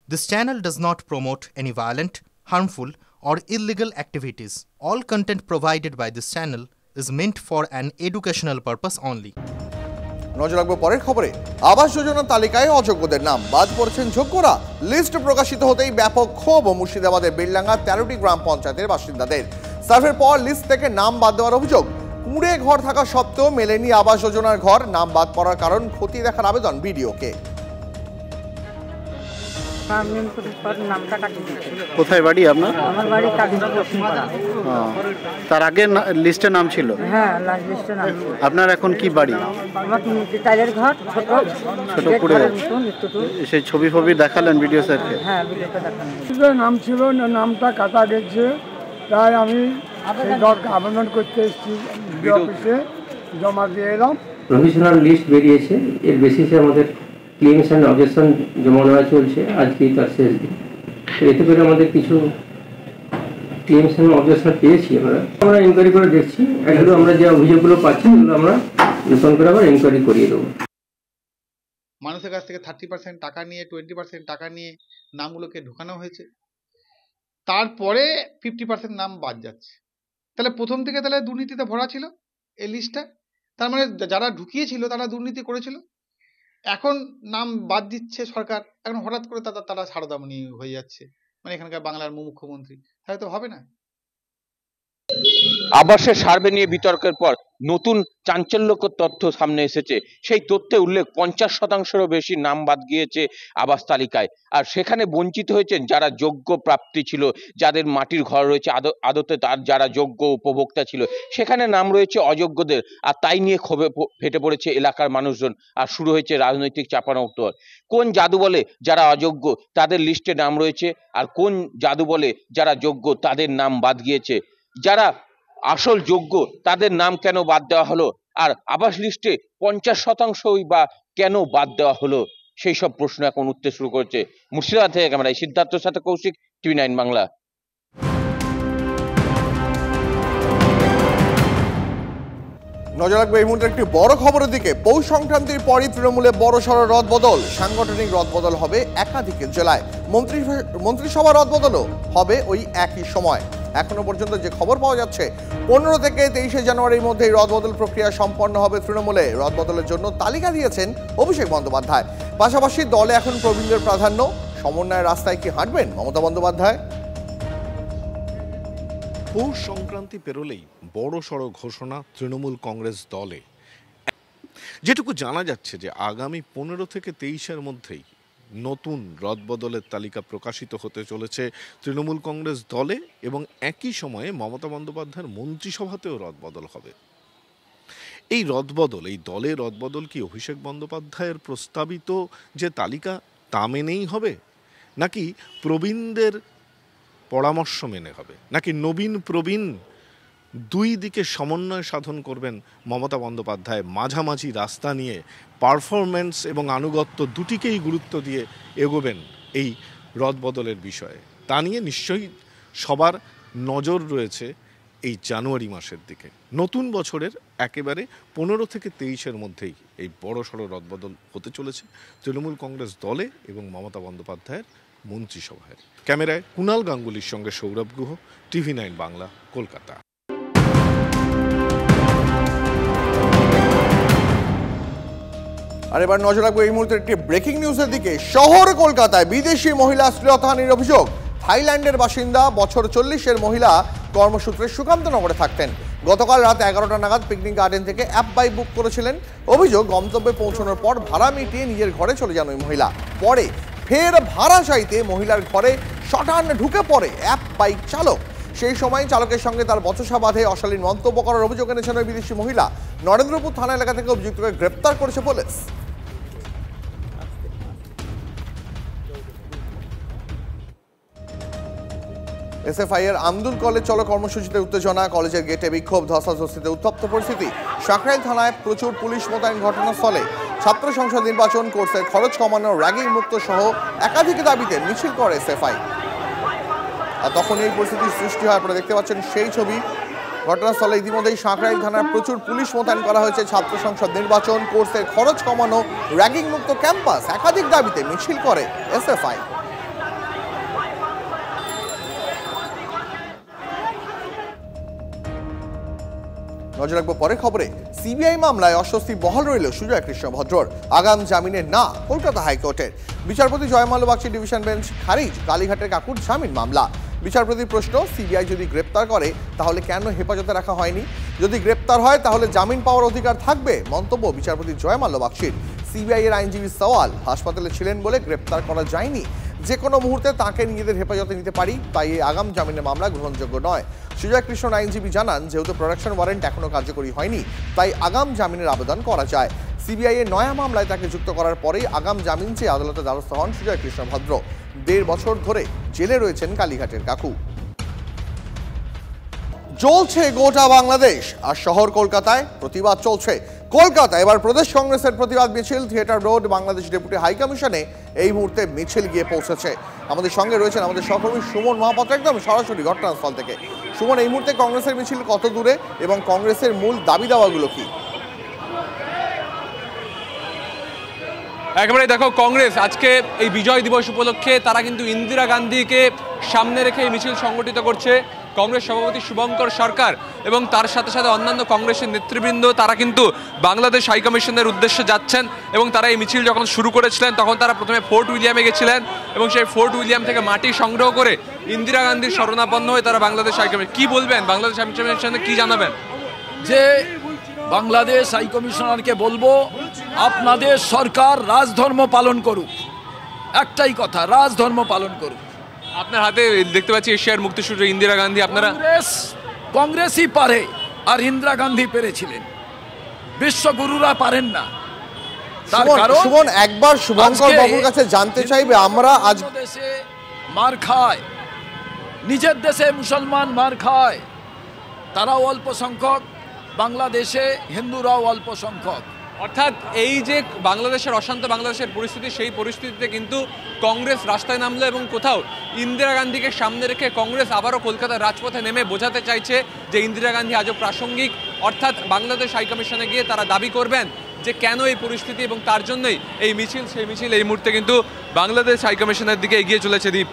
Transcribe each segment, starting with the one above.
This channel does not promote any violent, harmful, or illegal activities. All content provided by this channel is meant for an educational purpose only. নজর রাখবো পরের খবরে। আবাস যোজনার তালিকায় অযোগ্যদের নাম বাদ পড়েছেন যোগ্যরা। লিস্ট প্রকাশিত হতেই ব্যাপক ক্ষোভ মুর্শিদাবাদের বেলডাঙ্গা 13টি গ্রাম পঞ্চায়েতের বাসিন্দাদের। সার্ভের পর লিস্ট থেকে নাম বাদ দেওয়ার অভিযোগ। কুঁড়ে ঘর থাকা সত্ত্বেও মেলেনি আবাস যোজনার ঘর। নাম বাদ পড়ার কারণ খতিয়ে দেখার আবেদন বিডিওকে। কোথায় বাড়ি আপনার? আমার বাড়ি কাকিনাড়া পশ্চিমপাড়া। তার আগে লিস্টে নাম ছিল? হ্যাঁ, লিস্টে নাম ছিল। আপনার এখন কি বাড়ি? আমার টাইলের ঘর, ছোট করে সেই ছবি ফবি দেখালেন ভিডিও স্যারকে? হ্যাঁ, ভিডিওতে দেখালেন। নাম ছিল না, নামটা কাটা গেছে, তাই আমি আবেদন করতে এসেছি অফিসে, জমা দিয়ে এলাম। প্রভিশনাল লিস্ট বেরিয়েছে, এর বেসিসে আমাদের ক্লেমস অ্যান্ড অবজেকশন জমা নেওয়া চলছে। আজকেই তার শেষ দিন। তো এতে করে আমাদের কিছু ক্লেমস অ্যান্ড অবজেকশন পেয়েছি। আমরা ইনকোয়ারি করে দেখছি, এগুলো আমরা যে অভিযোগগুলো পাচ্ছি এগুলো আমরা নতুন করে আবার ইনকোয়ারি করিয়ে দেবো। মানুষের কাছ থেকে 30% টাকা নিয়ে 20% টাকা নিয়ে নামগুলোকে ঢোকানো হয়েছে, তারপরে 50% নাম বাদ যাচ্ছে। তাহলে প্রথম থেকে তাহলে দুর্নীতিতে ভরা ছিল এই লিস্টটা। তার মানে যারা ঢুকিয়েছিল তারা দুর্নীতি করেছিল। এখন নাম বাদ দিচ্ছে সরকার, এখন হঠাৎ করে তারা সারদামণি হয়ে যাচ্ছে, মানে এখানকার বাংলার মুখ্যমন্ত্রী। তাহলে তো হবে না। আবাসের সার্ভে নিয়ে বিতর্কের পর নতুন চাঞ্চল্যকর তথ্য সামনে এসেছে। সেই তথ্যে উল্লেখ 50%-এরও বেশি নাম বাদ গিয়েছে আবাস তালিকায়। আর সেখানে বঞ্চিত হয়েছেন যারা যোগ্য প্রাপ্তি ছিল, যাদের মাটির ঘর রয়েছে, আদতে তার যারা যোগ্য উপভোক্তা ছিল, সেখানে নাম রয়েছে অযোগ্যদের। আর তাই নিয়ে ক্ষোভে ফেটে পড়েছে এলাকার মানুষজন, আর শুরু হয়েছে রাজনৈতিক চাপানোতর। কোন জাদু বলে যারা অযোগ্য তাদের লিস্টে নাম রয়েছে, আর কোন জাদু বলে যারা যোগ্য তাদের নাম বাদ গিয়েছে? যারা আসল যোগ্য তাদের নাম কেন বাদ দেওয়া হলো, আর আবাস লিস্টে 50%ই বা কেন বাদ দেওয়া হলো, সেই সব প্রশ্ন এখন উঠতে শুরু করেছে। মুর্শিদাবাদ থেকে ক্যামেরায় সিদ্ধার্থর সাথে কৌশিক, TV9 বাংলা। নজর রাখবো এই মুহূর্তে একটি বড় খবরের দিকে। পৌষ সংক্রান্তির পরই তৃণমূলে বড়সড় রদবদল। সাংগঠনিক রদবদল হবে একাধিক জেলায়। মন্ত্রিসভা রদবদলও হবে ওই একই সময়। এখনো পর্যন্ত যে খবর পাওয়া যাচ্ছে, 15 থেকে 23 জানুয়ারির মধ্যে রদবদল প্রক্রিয়া সম্পন্ন হবে তৃণমূলে। রদবদলের জন্য তালিকা দিয়েছেন অভিষেক বন্দ্যোপাধ্যায়। পাশাপাশি দলে এখন প্রবীণদের প্রাধান্য। সমন্বয়ের রাস্তায় কি হাঁটবেন মমতা বন্দ্যোপাধ্যায়? পৌষ সংক্রান্তি পেরোলেই বড় সড়ো ঘোষণা তৃণমূল কংগ্রেস দলে। যেটুকু জানা যাচ্ছে যে আগামী 15 থেকে 23-এর মধ্যেই নতুন রদবদলের তালিকা প্রকাশিত হতে চলেছে তৃণমূল কংগ্রেস দলে, এবং একই সময়ে মমতা বন্দ্যোপাধ্যায়ের মন্ত্রিসভাতেও রদবদল হবে। এই রদবদল, এই দলের রদবদল কি অভিষেক বন্দ্যোপাধ্যায়ের প্রস্তাবিত যে তালিকা তা মেনেই হবে, নাকি প্রবীণদের পরামর্শ মেনে হবে, নাকি নবীন প্রবীণ দুই দিকে সমন্বয় সাধন করবেন মমতা বন্দ্যোপাধ্যায়? মাঝামাঝি রাস্তা নিয়ে পারফরম্যান্স এবং আনুগত্য দুটিকেই গুরুত্ব দিয়ে এগোবেন এই রদবদলের বিষয়ে? তা নিয়ে নিশ্চয়ই সবার নজর রয়েছে এই জানুয়ারি মাসের দিকে। নতুন বছরের একেবারে 15 থেকে 23-এর মধ্যেই এই বড়সড় রদবদল হতে চলেছে তৃণমূল কংগ্রেস দলে এবং মমতা বন্দ্যোপাধ্যায়ের মন্ত্রিসভায়। ক্যামেরায় কুণাল গাঙ্গুলির সঙ্গে সৌরভ গুহ, TV9 বাংলা, কলকাতা। আর এবার নজর রাখবো এই মুহূর্তে একটি ব্রেকিং নিউজের দিকে। শহর কলকাতায় বিদেশি মহিলা শ্লীলতাহানির অভিযোগ। থাইল্যান্ডের বাসিন্দা, বছর 40-এর মহিলা কর্মসূত্রে সুকান্তনগরে থাকতেন। গতকাল রাত 11টা নাগাদ পিকনিক গার্ডেন থেকে অ্যাপ বাইক বুক করেছিলেন। অভিযোগ, গন্তব্যে পৌঁছানোর পর ভাড়া মিটিয়ে নিজের ঘরে চলে যান ওই মহিলা। পরে ফের ভাড়া চাইতে মহিলার ঘরে শটান ঢুকে পড়ে অ্যাপ বাইক চালক। সেই সময় চালকের সঙ্গে তার বচসা বাঁধে অশালীন মন্তব্য করার অভিযোগ এনেছেন ওই বিদেশি মহিলা। নরেন্দ্রপুর থানা এলাকা থেকে অভিযুক্তকে গ্রেপ্তার করেছে পুলিশ। এসএফআই এর আন্দুল কলেজ চলো কর্মসূচিতে উত্তেজনা। কলেজের গেটে বিক্ষোভ, ধস্তাধস্তিতে উত্তপ্ত পরিস্থিতি। সাঁকরাইল থানায় প্রচুর পুলিশ মোতায়েন ঘটনাস্থলে। ছাত্র সংসদ নির্বাচন, কোর্সের খরচ কমানো, র্যাগিং মুক্ত সহ একাধিক দাবিতে মিছিল করে এসএফআই। আর তখন এই পরিস্থিতির সৃষ্টি হয়, আপনারা দেখতে পাচ্ছেন সেই ছবি। ঘটনাস্থলে ইতিমধ্যেই সাঁকরাইল থানার প্রচুর পুলিশ মোতায়েন করা হয়েছে। ছাত্র সংসদ নির্বাচন, কোর্সের খরচ কমানো, র্যাগিং মুক্ত ক্যাম্পাস, একাধিক দাবিতে মিছিল করে এসএফআই। নজর রাখবো পরের খবরে। সিবিআই মামলায় অস্বস্তি বহাল রইল সুজয় কৃষ্ণ ভদ্রর। আগাম জামিনের না কলকাতা হাইকোর্টের। বিচারপতি জয়মাল্য বাগচি ডিভিশন বেঞ্চ খারিজ কালীঘাটের কাকুর জামিন মামলা। বিচারপতির প্রশ্ন, সিবিআই যদি গ্রেপ্তার করে তাহলে কেন হেফাজতে রাখা হয়নি? যদি গ্রেপ্তার হয় তাহলে জামিন পাওয়ার অধিকার থাকবে। মন্তব্য বিচারপতি জয়মাল্য বাগচির। সিবিআই এর আইনজীবী সওয়াল, হাসপাতালে ছিলেন বলে গ্রেপ্তার করা যায়নি, যে কোনো মুহূর্তে তাকে নিজেদের হেফাজতে নিতে পারি, তাই এই আগাম জামিনের মামলা গ্রহণযোগ্য নয়। সুজয় কৃষ্ণ আইনজীবী জানান, যেহেতু প্রোডাকশন ওয়ারেন্ট এখনো কার্যকরী হয়নি, তাই আগাম জামিনের আবেদন করা যায়। সিবিআই এর নয়া মামলায় তাকে যুক্ত করার পরেই আগাম জামিন চেয়ে আদালতে দ্বারস্থ হন সুজয় কৃষ্ণ ভদ্র। 1.5 বছর ধরে জেলে রয়েছেন কালীঘাটের কাকু। জ্বলছে গোটা বাংলাদেশ, আর শহর কলকাতায় প্রতিবাদ চলছে। কলকাতা এবার প্রদেশ কংগ্রেসের প্রতিবাদ মিছিল Theatre Road Bangladesh deputy high কমিশনে এই মুহূর্তে মিছিল গিয়ে পৌঁছেছে। আমাদের সঙ্গে রয়েছেন আমাদের সহকর্মী সুমন মহাপাত্র, একদম সরাসরি ঘটনাস্থল থেকে। সুমন, এই মুহূর্তে কংগ্রেসের মিছিল কত দূরে এবং কংগ্রেসের মূল দাবি দাওয়াগুলো কি? একেবারে দেখো, কংগ্রেস আজকে এই বিজয় দিবস উপলক্ষে তারা কিন্তু ইন্দিরা গান্ধীকে সামনে রেখে এই মিছিল সংগঠিত করছে। কংগ্রেস সভাপতি শুভঙ্কর সরকার এবং তার সাথে সাথে অন্যান্য কংগ্রেসের নেতৃবৃন্দ তারা কিন্তু বাংলাদেশ হাইকমিশনের উদ্দেশ্যে যাচ্ছেন। এবং তারা এই মিছিল যখন শুরু করেছিলেন তখন তারা প্রথমে ফোর্ট উইলিয়ামে গেছিলেন এবং সেই ফোর্ট উইলিয়াম থেকে মাটি সংগ্রহ করে ইন্দিরা গান্ধীর শরণাপন্ন হয়ে তারা বাংলাদেশ হাইকমিশন। কি বলবেন, বাংলাদেশ হাইকমিশনে কি জানাবেন? যে বাংলাদেশ হাইকমিশনারকে বলবো, আপনাদের সরকার রাজধর্ম পালন করুক, একটাই কথা, রাজধর্ম পালন করুক। আপনার হাতে দেখতে পাচ্ছি এশিয়ার মুক্তিসূর্য ইন্দিরা গান্ধী। আপনারা কংগ্রেসই পারে, আর ইন্দিরা গান্ধী পেরেছিলেন, বিশ্বগুরুরা পারেন না। তার কারণ সুমন, একবার শুভঙ্কর বাবুর কাছে জানতে চাইবে, আমরা আজ দেশে মার খায়, নিজের দেশে মুসলমান মার খায়, তারাও অল্প সংখ্যক, বাংলাদেশে হিন্দুরাও অল্প সংখ্যক। অর্থাৎ এই যে বাংলাদেশের অশান্ত বাংলাদেশের পরিস্থিতি, সেই পরিস্থিতিতে কিন্তু কংগ্রেস রাস্তায় নামলো এবং কোথাও ইন্দিরা গান্ধীকে সামনে রেখে কংগ্রেস আবারও কলকাতার রাজপথে নেমে বোঝাতে চাইছে যে ইন্দিরা গান্ধী আজও প্রাসঙ্গিক। অর্থাৎ বাংলাদেশ হাইকমিশনে গিয়ে তারা দাবি করবেন যে কেন এই পরিস্থিতি, এবং তার জন্যই এই মিছিল। সেই মিছিল এই মুহূর্তে কিন্তু বাংলাদেশ হাইকমিশনের দিকে এগিয়ে চলেছে। দীপ,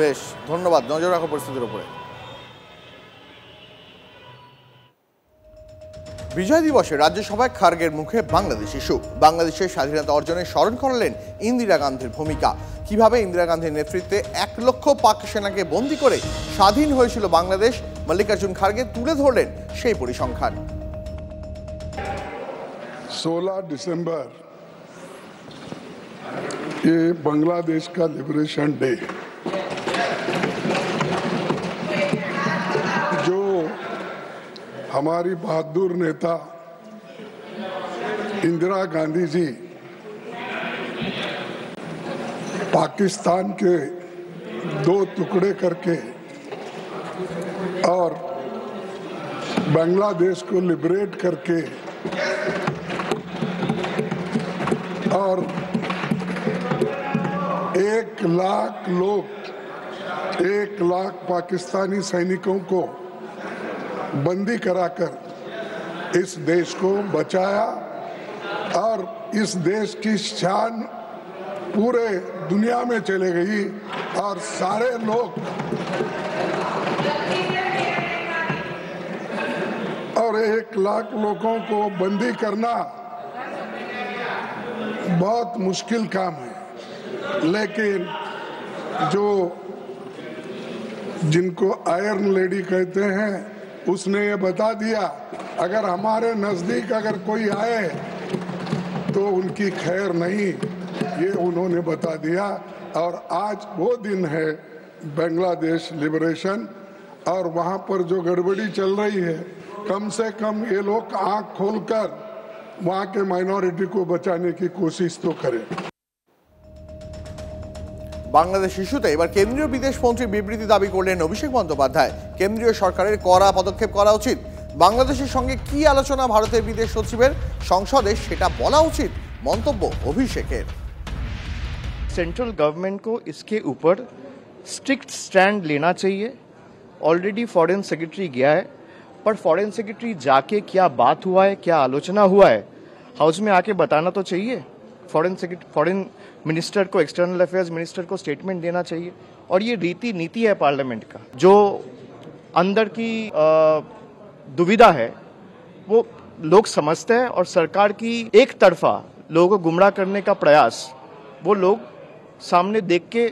বেশ ধন্যবাদ, নজর রাখো পরিস্থিতির উপরে। বিজয় দিবসে রাজ্যসভায় খার্গের মুখে বাংলাদেশ ইস্যু। বাংলাদেশের স্বাধীনতা অর্জনে স্মরণ করলেন ইন্দিরা গান্ধীর ভূমিকা, কিভাবে ইন্দিরা গান্ধীর নেতৃত্বে 1 লক্ষ পাক সেনাকে বন্দী করে স্বাধীন হয়েছিল বাংলাদেশ। মল্লিকার্জুন খার্গে তুলে ধরলেন সেই পরিসংখ্যান। 16 दिसंबर ये बांग्लादेश का लिबरेशन डे, जो हमारी बहादुर नेता इंदिरा गांधी जी पाकिस्तान के 2 टुकड़े करके और बांग्लादेश को लिबरेट करके और 1 लाख लोग, 1 लाख पाकिस्तानी सैनिकों को बंदी कराकर इस देश को बचाया, और इस देश की शान पूरे दुनिया में चले गई, और सारे लोग और 1 लाख लोगों को बंदी करना बहुत मुश्किल काम है। लेकिन जो जिनको आयरन लेडी कहते हैं, उसने ये बता दिया, अगर हमारे नजदीक अगर कोई आए तो उनकी खैर नहीं, ये उन्होंने बता दिया। और आज वो दिन है बांग्लादेश लिबरेशन, और वहाँ पर जो गड़बड़ी चल रही है, कम से कम ये लोग आंख खोलकर वहाँ के माइनॉरिटी को बचाने की कोशिश तो करें। বাংলাদেশ ইস্যুতে এবার কেন্দ্রীয় বিদেশ মন্ত্রী বিবৃতি দাবি করলেন অভিষেক বন্দ্যোপাধ্যায়। কেন্দ্রীয় সরকারের কড়া পদক্ষেপ করা উচিত। বাংলাদেশের সঙ্গে কি আলোচনা ভারতের বিদেশ সচিবের, সংসদে সেটা বলা উচিত, মন্তব্য অভিষেকের। सेंट्रल गवर्नमेंट को इसके ऊपर स्ट्रिक्ट स्टैंड लेना चाहिए। ऑलरेडी फॉरेन सेक्रेटरी गया है, पर फॉरेन सेक्रेटरी जाके क्या बात हुआ है, क्या आलोचना हुआ है, हाउस में आके बताना तो चाहिए। फॉरेन मिनिस्टर को, एक्सटर्नल अफेयर्स मिनिस्टर को स्टेटमेंट देना चाहिए। और ये नीति है पार्लियामेंट का, जो अंदर की दुविधा है वो लोग समझते हैं और सरकार की एक तरफा लोगों को गुमराह करने का प्रयास वो लोग सामने देख के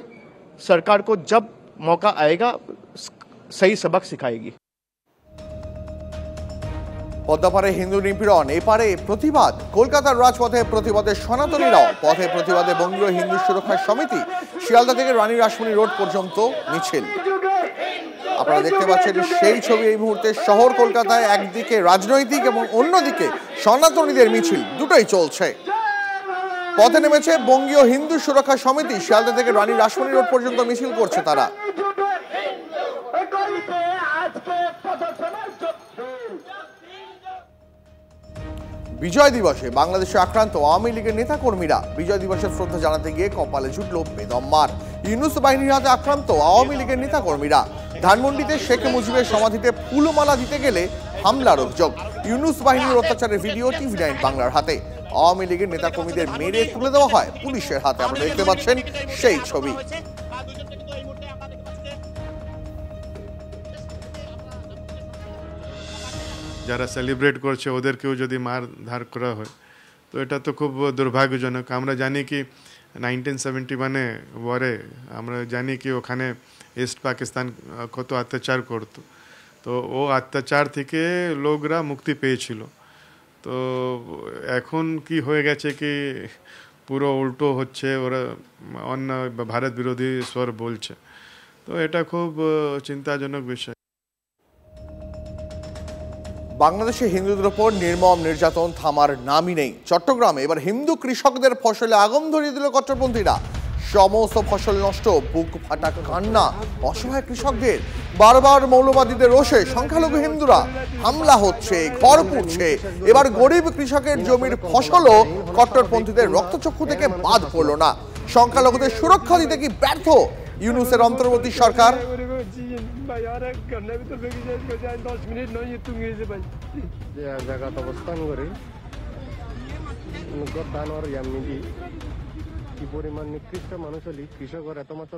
सरकार को जब मौका आएगा सही सबक सिखाएगी। পদ্মাপাড়ে হিন্দু নিপীড়ন, এপারে প্রতিবাদ। কলকাতার রাজপথে প্রতিবাদে সনাতনীরাও, পথে প্রতিবাদে বঙ্গীয় হিন্দু সুরক্ষা সমিতি, শিয়ালদা থেকে রানী রাসমণি রোড পর্যন্ত মিছিল। আপনারা দেখতে পাচ্ছেন সেই ছবি এই মুহূর্তে শহর কলকাতায়, একদিকে রাজনৈতিক এবং অন্যদিকে সনাতনীদের মিছিল, দুটোই চলছে। পথে নেমেছে বঙ্গীয় হিন্দু সুরক্ষা সমিতি, শিয়ালদা থেকে রানী রাসমণি রোড পর্যন্ত মিছিল করছে তারা। বিজয় দিবসে বাংলাদেশে আক্রান্ত আওয়ামী লীগের নেতা কর্মীরা বিজয় দিবসের শ্রদ্ধা জানাতে গিয়ে কপালে জুটল বেদম-মার। ইউনূস বাহিনীর হাতে আক্রান্ত আওয়ামী লীগের নেতা কর্মীরা। ধানমন্ডিতে শেখ মুজিবের সমাধিতে ফুলমালা দিতে গেলে হামলার অভিযোগ। ইউনূস বাহিনীর অত্যাচারের ভিডিও TV9 বাংলার হাতে। আওয়ামী লীগের নেতা কর্মীদের মেরে তুলে দেওয়া হয় পুলিশের হাতে। আপনারা দেখতে পাচ্ছেন সেই ছবি। যারা সেলিব্রেট করছে ওদেরকেও যদি মারধার করা হয় তো এটা তো খুব দুর্ভাগ্যজনক। আমরা জানি কি 1971 ওয়ারে আমরা জানি কি ওখানে ইস্ট পাকিস্তান কত অত্যাচার করত, তো ও অত্যাচার থেকে লোকরা মুক্তি পেয়েছিল। তো এখন কি হয়ে গেছে কি পুরো উল্টো হচ্ছে, ওরা অন্য ভারত বিরোধী স্বর বলছে, তো এটা খুব চিন্তাজনক বিষয়। বাংলাদেশে হিন্দুদের উপর নির্মম নির্যাতন থামার নামই নেই। চট্টগ্রামে এবার হিন্দু কৃষকদের ফসলে আগুন ধরিয়ে দিল কট্টরপন্থীরা। সমস্ত ফসল নষ্ট, বুক ফাটা কান্না অসহায় কৃষকদের। বারবার মৌলবাদীদের রোষে সংখ্যালঘু হিন্দুরা হামলা হচ্ছে, ঘর পুড়ছে। এবার গরিব কৃষকের জমির ফসলও কট্টরপন্থীদের রক্তচক্ষু থেকে বাদ পড়ল না। সংখ্যালঘুদের সুরক্ষা দিতে কি ব্যর্থ ইউনূসের অন্তর্বর্তী সরকার? জায়গাত অবস্থান করে ধান আর কি পরিমাণ নিকৃষ্ট মানুষ হলে কৃষকের এত মাত্র